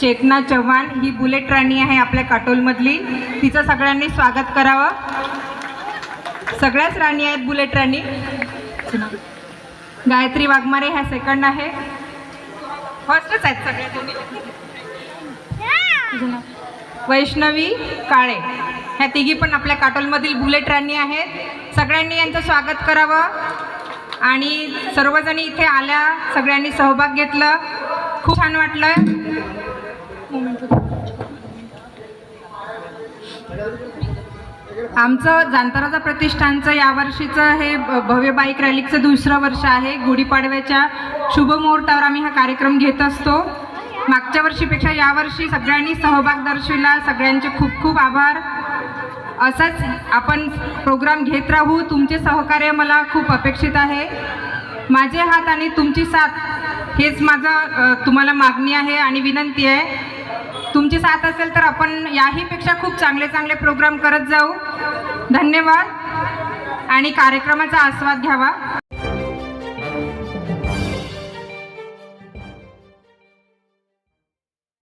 चेतना चव्हाण ही bullet राणी आहे आपल्या काटोलमधली. तिचं सगळ्यांनी स्वागत करावं. सगळ्याच राणी आहेत बुलेट राणी. गायत्री वाघमारे ह्या सेकंड आहे. फर्स्टच आहेत सगळ्या तुम्ही. वैष्णवी काळे ह्या तिघी पण आपल्या काटोलमधील बुलेट राणी आहेत. सगळ्यांनी यांचं स्वागत करावं. आणि सर्वजणी इथे आल्या, सगळ्यांनी सहभाग घेतलं, खूप छान वाटलं. आमचं जांताराजा प्रतिष्ठानचं यावर्षीचं हे भव्य बाईक रॅलीचं दुसरं वर्ष आहे. गुढीपाडव्याच्या शुभमुहूर्तावर आम्ही हा कार्यक्रम घेत असतो. मागच्या वर्षीपेक्षा यावर्षी सगळ्यांनी सहभाग दर्शविला. सगळ्यांचे खूप खूप आभार. असंच आपण प्रोग्राम घेत राहू. तुमचे सहकार्य मला खूप अपेक्षित आहे. माझे हात आणि तुमची साथ हेच माझं तुम्हाला मागणी आहे आणि विनंती आहे. तुमची साथ असेल तर आपण याहीपेक्षा खूप चांगले चांगले प्रोग्राम करत जाऊ. धन्यवाद आणि कार्यक्रमाचा आस्वाद घ्यावा.